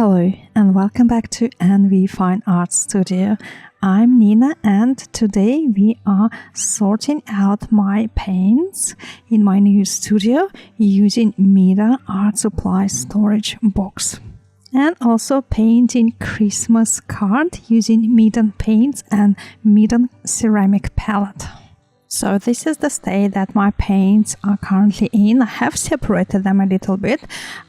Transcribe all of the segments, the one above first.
Hello and welcome back to NV Fine Art Studio. I'm Nina and today we are sorting out my paints in my new studio using Medan Art Supply storage box. And also painting Christmas card using Medan paints and Medan ceramic palette. So this is the state that my paints are currently in. I have separated them a little bit.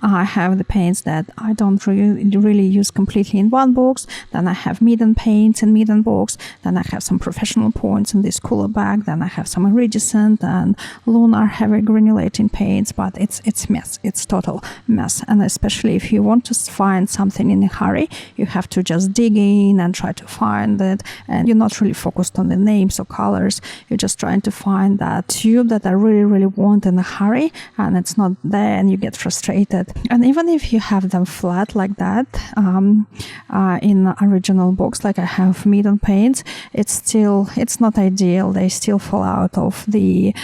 I have the paints that I don't really use completely in one box. Then I have Medan paints in Medan box. Then I have some professional points in this cooler bag. Then I have some iridescent and lunar heavy granulating paints. But it's mess. It's total mess. And especially if you want to find something in a hurry, you have to just dig in and try to find it. And you're not really focused on the names or colors. You're just trying to find that tube that I really want in a hurry, and it's not there and you get frustrated. And even if you have them flat like that in original box, like I have Medan paints, it's not ideal. They still fall out of the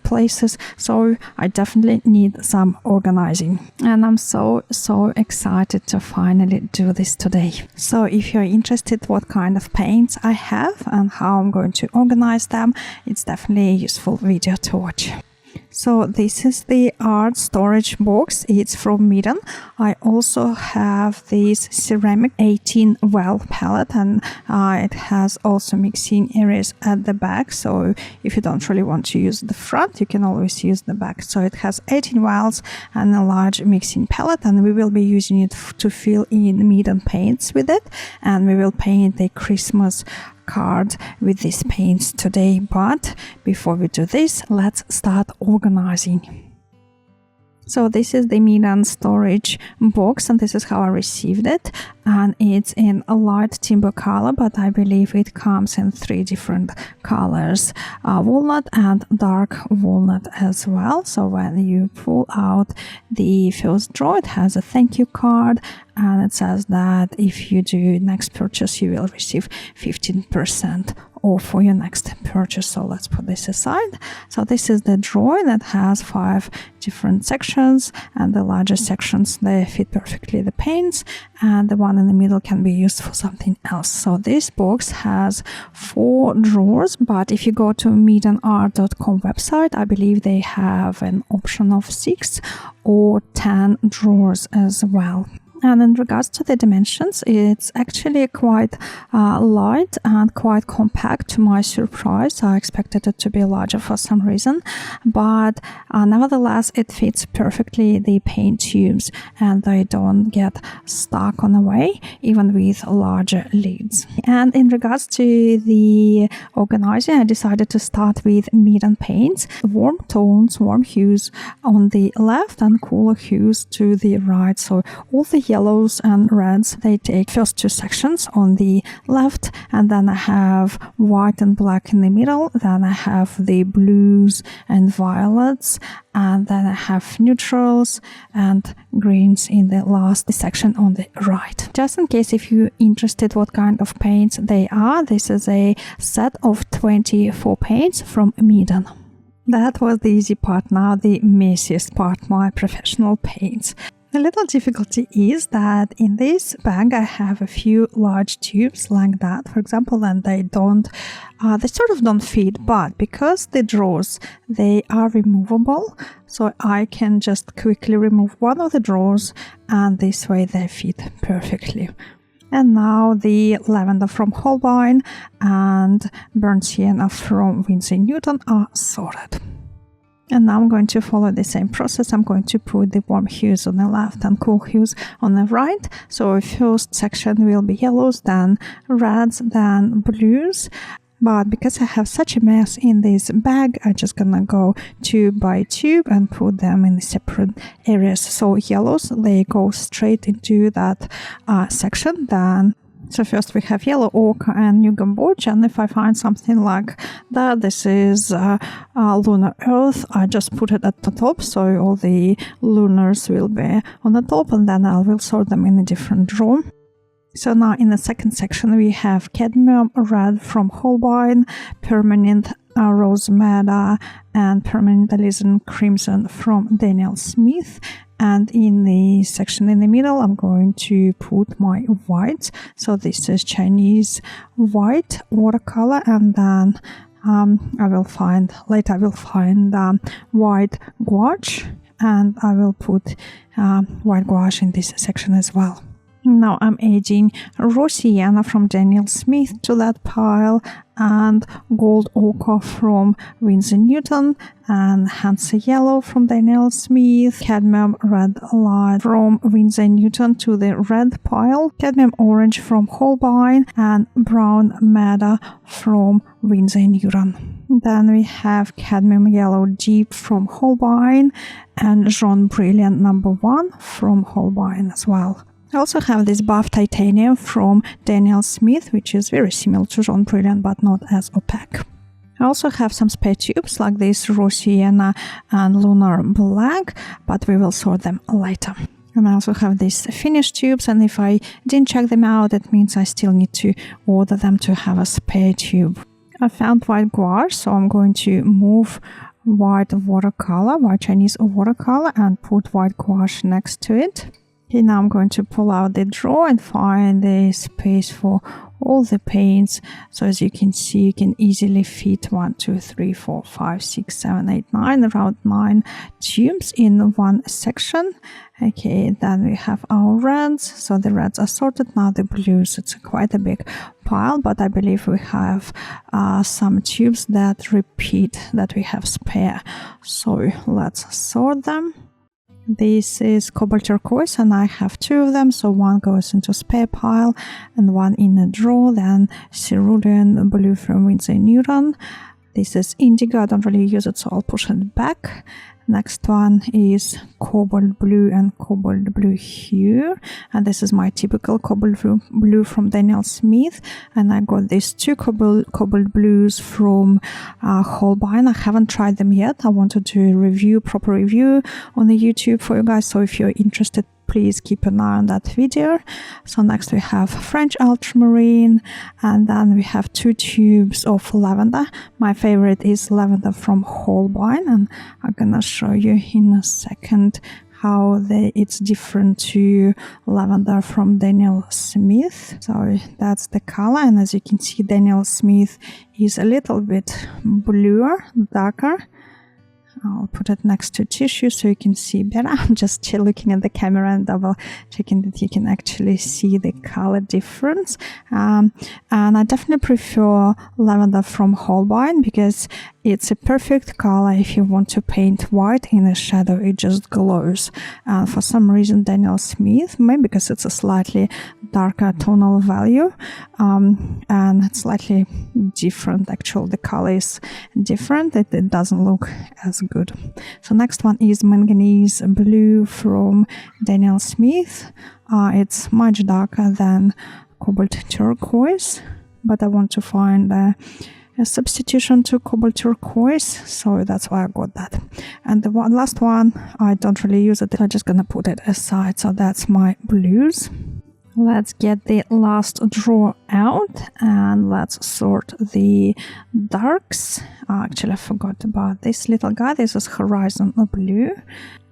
places. So I definitely need some organizing, and I'm so excited to finally do this today. So if you're interested what kind of paints I have and how I'm going to organize them, it's definitely a useful video to watch. So this is the art storage box. It's from Medan. I also have this ceramic 18 well palette, and it has also mixing areas at the back. So if you don't really want to use the front, you can always use the back. So it has 18 wells and a large mixing palette, and we will be using it to fill in Medan paints with it, and we will paint a Christmas card with these paints today. But before we do this, let's start organizing. So this is the Medan storage box, and this is how I received it, and it's in a light timber color, but I believe it comes in 3 different colors, walnut and dark walnut as well. So when you pull out the first drawer, it has a thank you card, and it says that if you do next purchase, you will receive 15% off for your next purchase. So let's put this aside. So this is the drawer that has 5 different sections, and the larger sections, they fit perfectly the paints, and the one in the middle can be used for something else. So this box has 4 drawers, but if you go to medanart.com website, I believe they have an option of 6 or 10 drawers as well. And in regards to the dimensions, it's actually quite light and quite compact to my surprise. I expected it to be larger for some reason, but nevertheless, it fits perfectly the paint tubes and they don't get stuck on the way, even with larger lids. And in regards to the organizing, I decided to start with Medan paints, warm tones, warm hues on the left and cooler hues to the right. So all the yellows and reds, they take first 2 sections on the left, and then I have white and black in the middle, then I have the blues and violets, and then I have neutrals and greens in the last section on the right. Just in case if you're interested what kind of paints they are, this is a set of 24 paints from Medan. That was the easy part. Now the messiest part, my professional paints. The little difficulty is that in this bag I have a few large tubes like that, for example, and they sort of don't fit, but because the drawers, they are removable, so I can just quickly remove one of the drawers and this way they fit perfectly. And now the lavender from Holbein and burnt sienna from Winsor & Newton are sorted. And now I'm going to follow the same process. I'm going to put the warm hues on the left and cool hues on the right. So first section will be yellows, then reds, then blues. But because I have such a mess in this bag, I'm just gonna go tube by tube and put them in separate areas. So yellows, they go straight into that section. So first we have yellow oak and new gamboge, and if I find something like that, this is lunar earth, I just put it at the top, so all the lunars will be on the top, and then I will sort them in a different drawer. So now in the second section we have cadmium red from Holbein, permanent rose madder, and permanent alizarin crimson from Daniel Smith, And in the section in the middle, I'm going to put my whites. So this is Chinese white watercolor, and then I will find white gouache, and I will put white gouache in this section as well. Now I'm adding raw sienna from Daniel Smith to that pile, and gold ochre from Winsor Newton, and Hansa yellow from Daniel Smith, cadmium red light from Winsor Newton to the red pile, cadmium orange from Holbein, and brown madder from Winsor Newton. Then we have cadmium yellow deep from Holbein, and Jaune Brilliant number 1 from Holbein as well. I also have this buff titanium from Daniel Smith, which is very similar to Jaune Brilliant but not as opaque. I also have some spare tubes like this raw sienna and lunar black, but we will sort them later. And I also have these finished tubes, and if I didn't check them out, that means I still need to order them to have a spare tube. I found white gouache, so I'm going to move white Chinese watercolor, and put white gouache next to it. Okay, now I'm going to pull out the drawer and find the space for all the paints. So as you can see, you can easily fit 1, 2, 3, 4, 5, 6, 7, 8, 9, around 9 tubes in one section. Okay, then we have our reds. So the reds are sorted. Now the blues, it's quite a big pile, but I believe we have some tubes that repeat, that we have spare. So let's sort them. This is cobalt turquoise, and I have 2 of them, so one goes into spare pile and one in a drawer. Then cerulean blue from Winsor Newton. This is indigo, I don't really use it, so I'll push it back. Next one is cobalt blue and cobalt blue hue, and this is my typical cobalt blue from Daniel Smith. And I got these 2 cobalt blues from Holbein. I haven't tried them yet. I wanted to proper review on the YouTube for you guys, so if you're interested, please keep an eye on that video. So next we have French ultramarine, and then we have 2 tubes of lavender. My favorite is lavender from Holbein, and I'm gonna show you in a second how it's different to lavender from Daniel Smith. So that's the color, and as you can see, Daniel Smith is a little bit bluer, darker. I'll put it next to tissue so you can see better. I'm just looking at the camera and double checking that you can actually see the color difference. And I definitely prefer lavender from Holbein because it's a perfect color if you want to paint white in a shadow. It just glows. And for some reason, Daniel Smith, maybe because it's a slightly darker tonal value, and it's slightly different. Actually, the color is different. It doesn't look as good. So next one is manganese blue from Daniel Smith. It's much darker than cobalt turquoise, but I want to find a substitution to cobalt turquoise, so that's why I got that. And the last one, I don't really use it, I'm just gonna put it aside. So that's my blues. Let's get the last drawer out and let's sort the darks. Actually, I forgot about this little guy. This is Horizon Blue.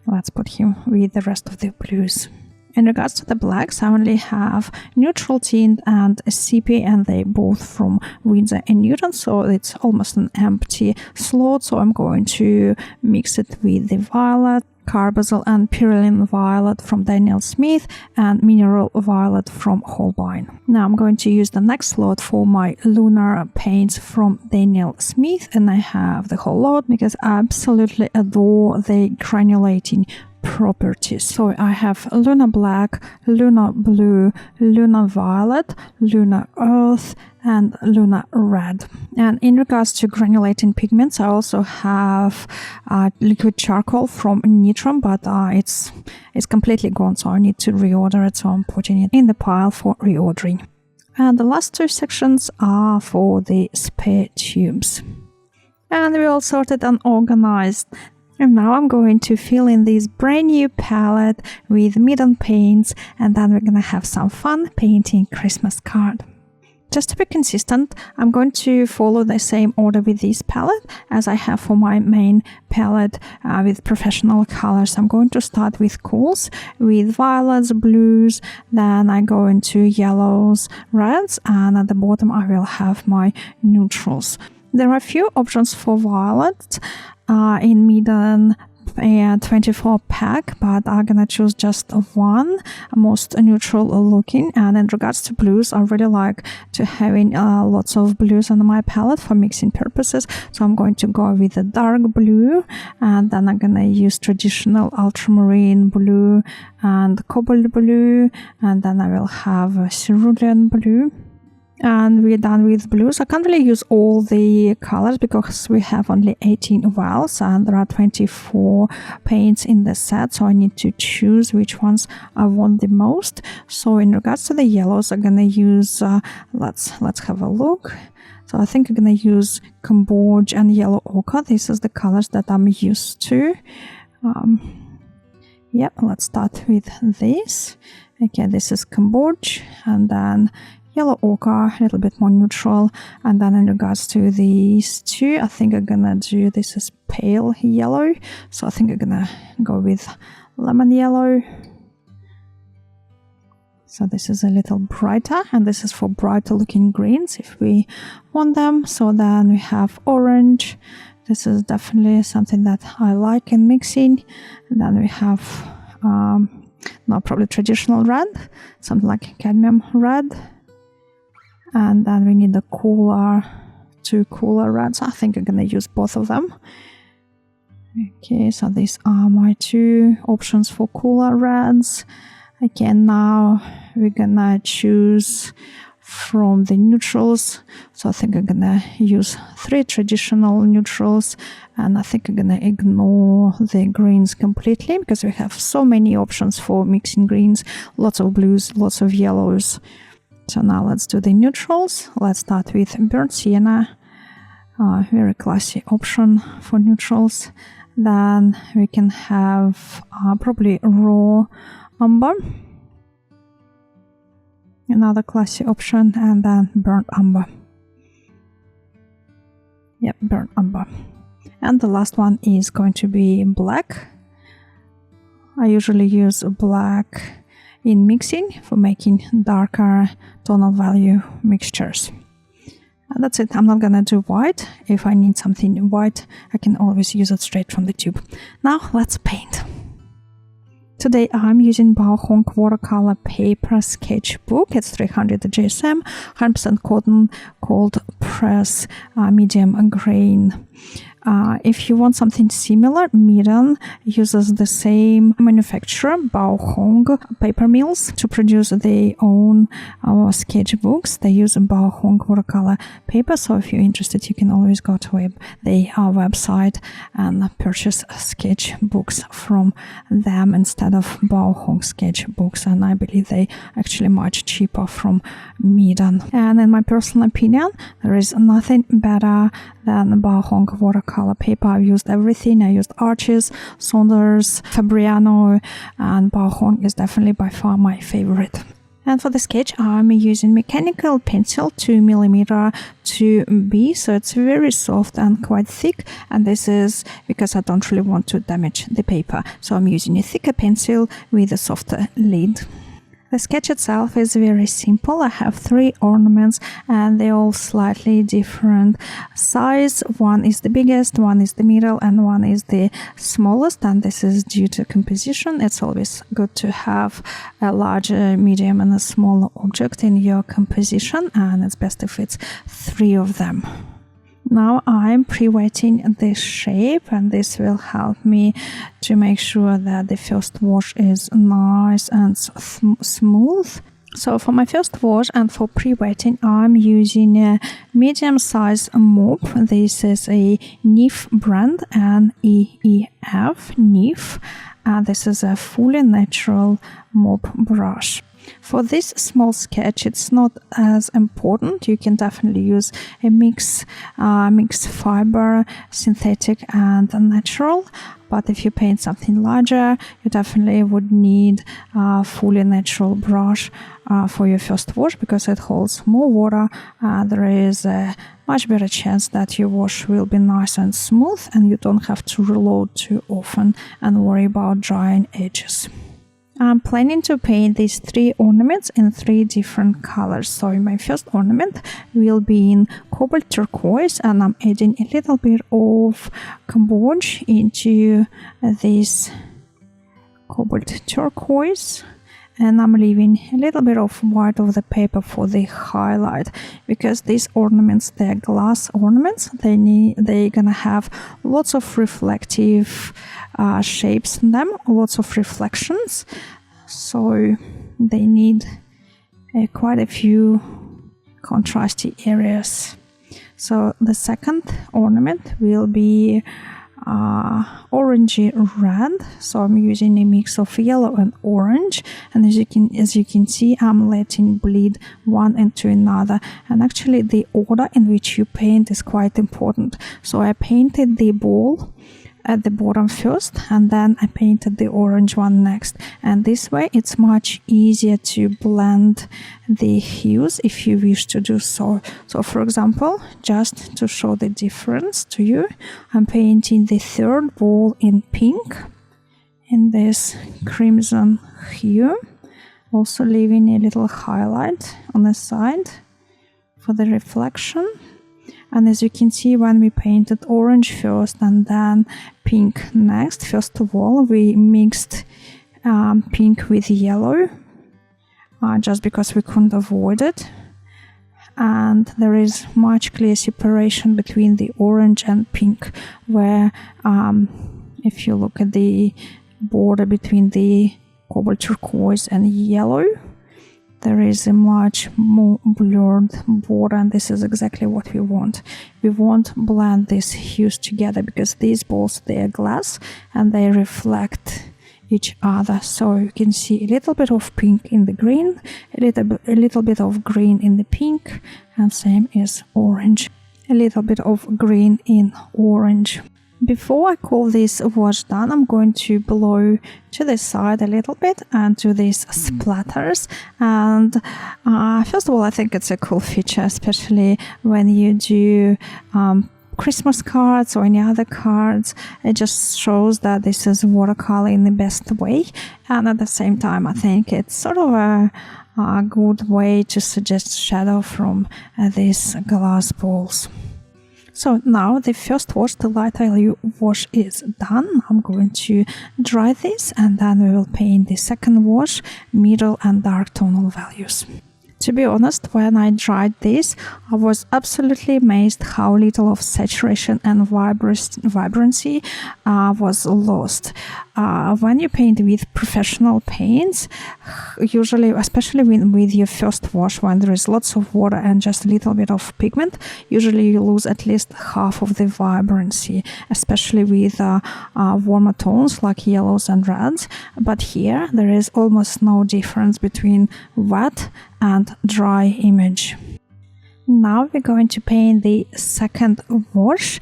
Let's put him with the rest of the blues. In regards to the blacks, I only have neutral tint and sepia, and they both from Winsor and Newton, so it's almost an empty slot. So I'm going to mix it with the violet, carbazole and Perylene Violet from Daniel Smith, and Mineral Violet from Holbein. Now I'm going to use the next slot for my lunar paints from Daniel Smith, and I have the whole lot because I absolutely adore the granulating properties. So I have Lunar Black, Lunar Blue, Lunar Violet, Lunar Earth, and Lunar Red. And in regards to granulating pigments, I also have liquid charcoal from Nitram, but it's completely gone, so I need to reorder it, so I'm putting it in the pile for reordering. And the last 2 sections are for the spare tubes. And we all sorted and organized. And now I'm going to fill in this brand new palette with Medan paints, and then we're gonna have some fun painting Christmas card. Just to be consistent, I'm going to follow the same order with this palette as I have for my main palette with professional colors. I'm going to start with cools, with violets, blues, then I go into yellows, reds, and at the bottom I will have my neutrals. There are a few options for violets in Medan 24 pack, but I'm gonna choose just one, most neutral looking. And in regards to blues, I really like to having lots of blues on my palette for mixing purposes, so I'm going to go with a dark blue, and then I'm gonna use traditional ultramarine blue and cobalt blue, and then I will have cerulean blue. And we're done with blues. I can't really use all the colors because we have only 18 vials and there are 24 paints in the set, so I need to choose which ones I want the most. So in regards to the yellows, I'm gonna use let's have a look. So I think I'm gonna use Cambodge and yellow ochre. This is the colors that I'm used to. Let's start with this. Okay, this is Cambodge, and then yellow ochre, a little bit more neutral. And then in regards to these two, I think I'm gonna do, this is pale yellow, so I think I'm gonna go with lemon yellow. So this is a little brighter, and this is for brighter looking greens if we want them. So then we have orange. This is definitely something that I like in mixing. And then we have probably traditional red, something like cadmium red. And then we need two cooler reds. I think I'm gonna use both of them. Okay, so these are my two options for cooler reds. Okay, now we're gonna choose from the neutrals. So I think I'm gonna use 3 traditional neutrals, and I think I'm gonna ignore the greens completely because we have so many options for mixing greens, lots of blues, lots of yellows. So now let's do the neutrals. Let's start with burnt sienna, very classy option for neutrals. Then we can have probably raw umber, another classy option, and then burnt umber. Yep, burnt umber. And the last one is going to be black. I usually use black in mixing for making darker tonal value mixtures. And that's it. I'm not gonna do white. If I need something white, I can always use it straight from the tube. Now let's paint. Today I'm using Bao Hong watercolor paper sketchbook. It's 300 GSM, 100% cotton, cold press, medium grain. If you want something similar, Medan uses the same manufacturer, Bao Hong Paper Mills, to produce their own sketchbooks. They use Bao Hong watercolor paper, so if you're interested, you can always go to their website and purchase sketchbooks from them instead of Bao Hong sketchbooks, and I believe they actually much cheaper from Medan. And in my personal opinion, there is nothing better than Bao Hong watercolor paper. I've used everything. I used Arches, Saunders, Fabriano, and Bao Hong is definitely by far my favorite. And for the sketch, I'm using mechanical pencil 2mm 2B, so it's very soft and quite thick, and this is because I don't really want to damage the paper. So I'm using a thicker pencil with a softer lid. The sketch itself is very simple. I have 3 ornaments and they're all slightly different size. One is the biggest, one is the middle, and one is the smallest, and this is due to composition. It's always good to have a larger, medium, and a smaller object in your composition, and it's best if it's 3 of them. Now I'm pre-wetting this shape, and this will help me to make sure that the first wash is nice and smooth. So for my first wash and for pre-wetting, I'm using a medium-sized mop. This is a Neef brand, N-E-E-F, Neef. And this is a fully natural mop brush. For this small sketch, it's not as important. You can definitely use a mix fiber, synthetic and natural. But if you paint something larger, you definitely would need a fully natural brush for your first wash, because it holds more water. There is a much better chance that your wash will be nice and smooth, and you don't have to reload too often and worry about drying edges. I'm planning to paint these 3 ornaments in 3 different colors. So my first ornament will be in cobalt turquoise, and I'm adding a little bit of Cambodge into this cobalt turquoise, and I'm leaving a little bit of white of the paper for the highlight, because these ornaments, they're glass ornaments. They're gonna have lots of reflective shapes in them, lots of reflections, so they need quite a few contrasty areas. So the second ornament will be orangey red, so I'm using a mix of yellow and orange, and as you can see, I'm letting bleed one into another, and actually the order in which you paint is quite important. So I painted the ball at the bottom first, and then I painted the orange one next, and this way it's much easier to blend the hues if you wish to do so. So for example, just to show the difference to you, I'm painting the third ball in pink in this crimson hue, also leaving a little highlight on the side for the reflection. And as you can see, when we painted orange first and then pink next, first of all, we mixed pink with yellow, just because we couldn't avoid it. And there is much clear separation between the orange and pink, where if you look at the border between the cobalt turquoise and yellow, there is a much more blurred border, and this is exactly what we want. We won't blend these hues together, because these balls, they are glass and they reflect each other. So you can see a little bit of pink in the green, a little bit of green in the pink, and same is orange, a little bit of green in orange. Before I call this wash done, I'm going to blow to the side a little bit and do these splatters. And first of all, I think it's a cool feature, especially when you do Christmas cards or any other cards. It just shows that this is watercolor in the best way. And at the same time, I think it's sort of a good way to suggest shadow from these glass balls. So now the first wash, the light oil wash, is done. I'm going to dry this, and then we will paint the second wash, middle and dark tonal values. To be honest, when I dried this, I was absolutely amazed how little of saturation and vibrancy was lost. When you paint with professional paints, usually, especially with your first wash, when there is lots of water and just a little bit of pigment, usually you lose at least half of the vibrancy, especially with warmer tones like yellows and reds. But here, there is almost no difference between wet and dry image. Now we're going to paint the second wash,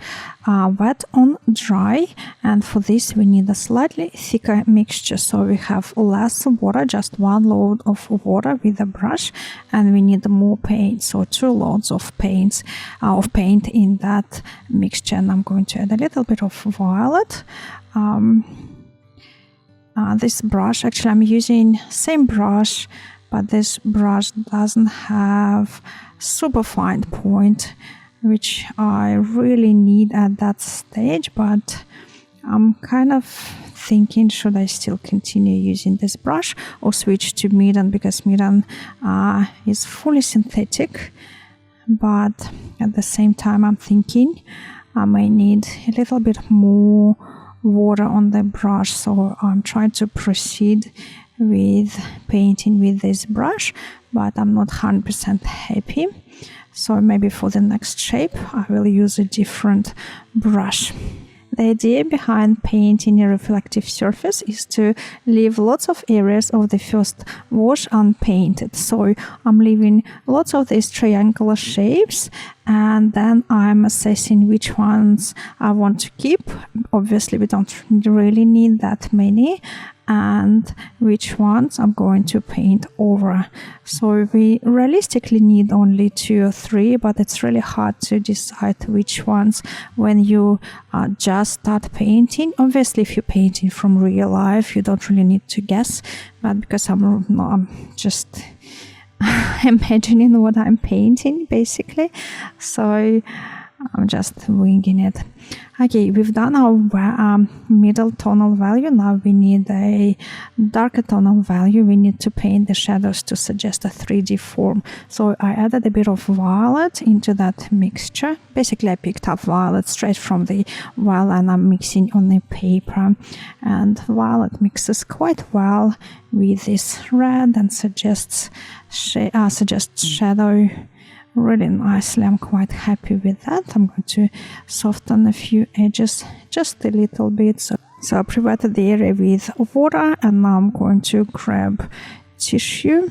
wet on dry, and for this we need a slightly thicker mixture, so we have less water, just one load of water with a brush, and we need more paint, so 2 loads of paint in that mixture. And I'm going to add a little bit of violet. This brush, actually I'm using same brush, but this brush doesn't have super fine point, which I really need at that stage, but I'm kind of thinking, should I still continue using this brush or switch to Medan, because Medan is fully synthetic, but at the same time I'm thinking I may need a little bit more water on the brush, so I'm trying to proceed with painting with this brush, but I'm not 100% happy. So maybe for the next shape I will use a different brush. The idea behind painting a reflective surface is to leave lots of areas of the first wash unpainted. So I'm leaving lots of these triangular shapes, and then I'm assessing which ones I want to keep. Obviously, we don't really need that many, and which ones I'm going to paint over. So we realistically need only 2 or 3, but it's really hard to decide which ones when you just start painting. Obviously, if you're painting from real life, you don't really need to guess, but because I'm just imagining what I'm painting basically, so I'm just winging it. Okay, we've done our middle tonal value. Now we need a darker tonal value. We need to paint the shadows to suggest a 3D form. So I added a bit of violet into that mixture. Basically, I picked up violet straight from the vial and I'm mixing on the paper. And violet mixes quite well with this red and suggests shadow really nicely. I'm quite happy with that. I'm going to soften a few edges just a little bit. So I prepared the area with water, and now I'm going to grab tissue.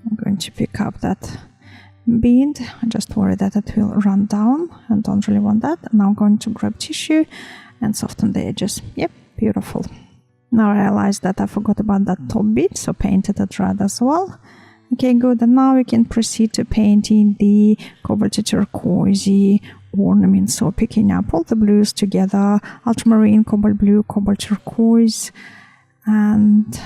I'm going to pick up that bead. I just worry that it will run down and don't really want that. And now I'm going to grab tissue and soften the edges. Yep, beautiful. Now I realized that I forgot about that top bit, so painted it red as well. Okay, good. And now we can proceed to painting the cobalt turquoise ornament. So picking up all the blues together, ultramarine, cobalt blue, cobalt turquoise, and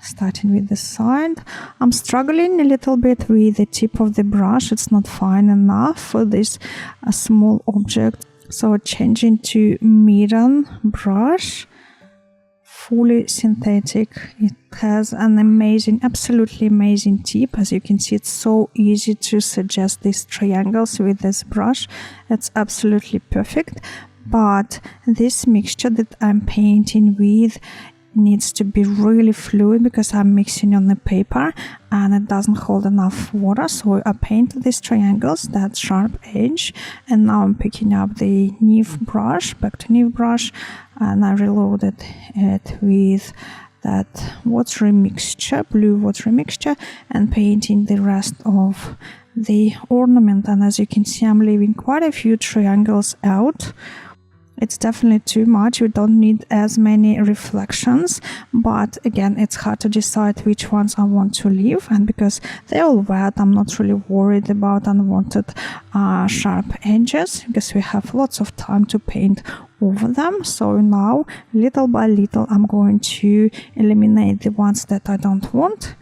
starting with the side. I'm struggling a little bit with the tip of the brush. It's not fine enough for this small object. So changing to Meran brush. Fully synthetic. It has an amazing, absolutely amazing tip. As you can see, it's so easy to suggest these triangles with this brush. It's absolutely perfect. But this mixture that I'm painting with needs to be really fluid because I'm mixing on the paper and it doesn't hold enough water. So I paint these triangles, that sharp edge, and now I'm picking up the Neve brush, back to Neve brush, and I reloaded it with that watery mixture, blue watery mixture, and painting the rest of the ornament. And as you can see, I'm leaving quite a few triangles out. It's definitely too much. We don't need as many reflections, but again, it's hard to decide which ones I want to leave. And because they're all wet, I'm not really worried about unwanted sharp edges because we have lots of time to paint over them. So now, little by little, I'm going to eliminate the ones that I don't want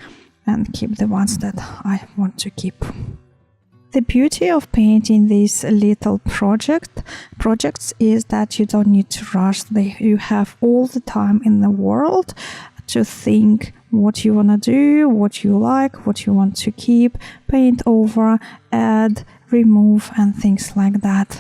and keep the ones that I want to keep. The beauty of painting these little projects is that you don't need to rush. You have all the time in the world to think what you want to do, what you like, what you want to keep, paint over, add, remove, and things like that.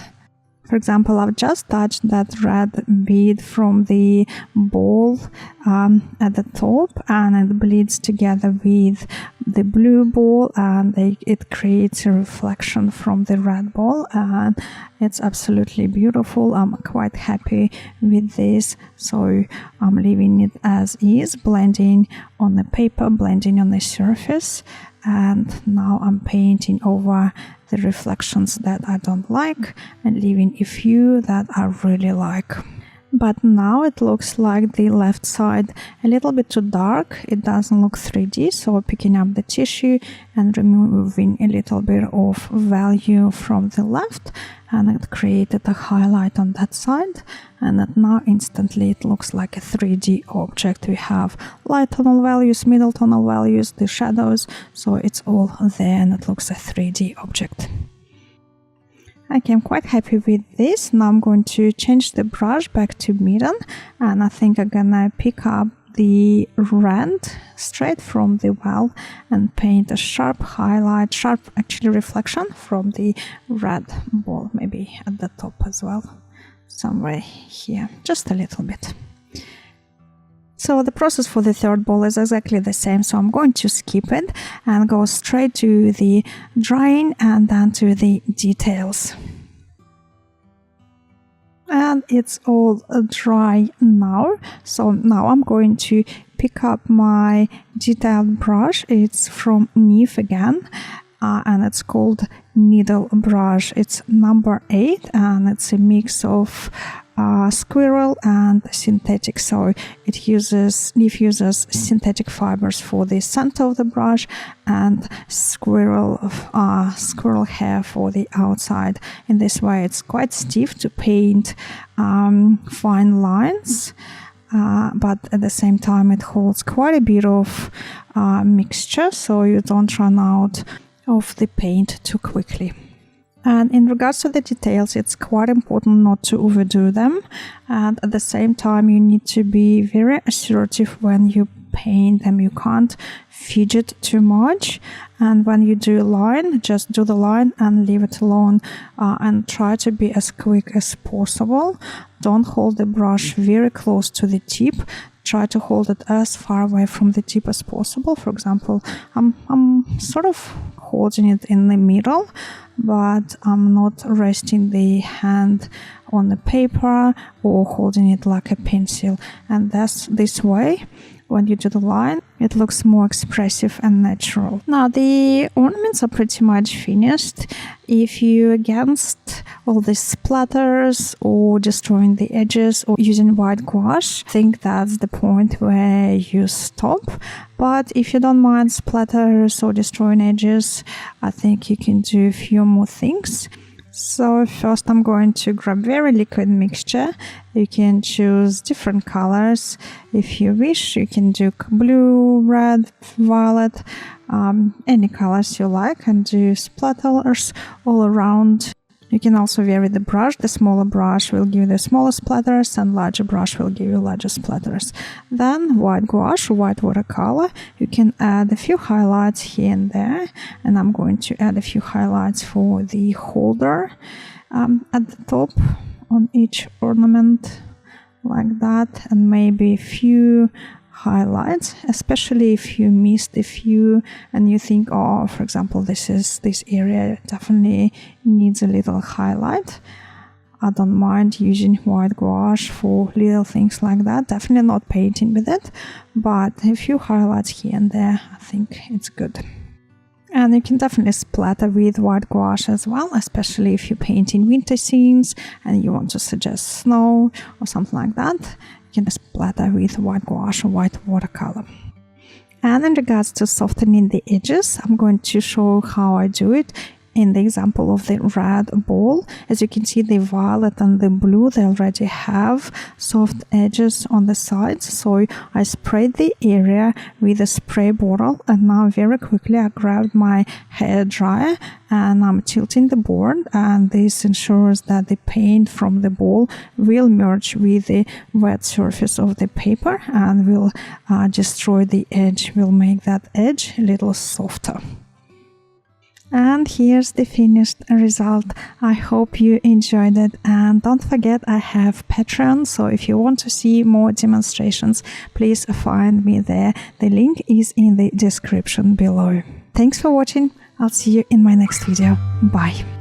For example, I've just touched that red bead from the ball at the top, and it bleeds together with the blue ball, and it creates a reflection from the red ball, and it's absolutely beautiful. I'm quite happy with this, so I'm leaving it as is, blending on the paper, blending on the surface. And now I'm painting over the reflections that I don't like and leaving a few that I really like. But now it looks like the left side a little bit too dark. It doesn't look 3D, so picking up the tissue and removing a little bit of value from the left, and it created a highlight on that side, and now instantly it looks like a 3D object. We have light tonal values, middle tonal values, the shadows, so it's all there and it looks a 3D object. Okay, I'm quite happy with this. Now I'm going to change the brush back to Meran, and I think I'm gonna pick up the red straight from the well and paint a sharp highlight, sharp actually reflection from the red ball, maybe at the top as well, somewhere here, just a little bit. So the process for the third ball is exactly the same, so I'm going to skip it and go straight to the drying and then to the details. And it's all dry now. So now I'm going to pick up my detailed brush. It's from Neve again, and it's called Needle Brush. It's number 8, and it's a mix of squirrel and synthetic. So Neve uses synthetic fibers for the center of the brush and squirrel hair for the outside. In this way, it's quite stiff to paint fine lines, but at the same time, it holds quite a bit of mixture, so you don't run out of the paint too quickly. And in regards to the details, it's quite important not to overdo them. And at the same time, you need to be very assertive when you paint them. You can't fidget too much. And when you do a line, just do the line and leave it alone. And try to be as quick as possible. Don't hold the brush very close to the tip. Try to hold it as far away from the tip as possible. For example, I'm sort of holding it in the middle, but I'm not resting the hand on the paper or holding it like a pencil. And that's this way. When you do the line, it looks more expressive and natural. Now, the ornaments are pretty much finished. If you're against all these splatters or destroying the edges or using white gouache, I think that's the point where you stop. But if you don't mind splatters or destroying edges, I think you can do a few more things. So first I'm going to grab very liquid mixture. You can choose different colors. If you wish, you can do blue, red, violet, any colors you like, and do splatters all around. You can also vary the brush. The smaller brush will give you the smaller splatters and larger brush will give you larger splatters. Then white gouache, white watercolor. You can add a few highlights here and there. And I'm going to add a few highlights for the holder at the top on each ornament like that. And maybe a few highlights, especially if you missed a few and you think, oh, for example, this area definitely needs a little highlight. I don't mind using white gouache for little things like that. Definitely not painting with it, but a few highlights here and there, I think it's good. And you can definitely splatter with white gouache as well, especially if you're painting winter scenes and you want to suggest snow or something like that. You can splatter with white gouache or white watercolor. And in regards to softening the edges, I'm going to show how I do it in the example of the red ball. As you can see, the violet and the blue, they already have soft edges on the sides. So I sprayed the area with a spray bottle, and now very quickly I grabbed my hair dryer and I'm tilting the board, and this ensures that the paint from the ball will merge with the wet surface of the paper and will destroy the edge, will make that edge a little softer. And here's the finished result. I hope you enjoyed it, and don't forget I have Patreon, so if you want to see more demonstrations, please find me there. The link is in the description below. Thanks for watching. I'll see you in my next video. Bye.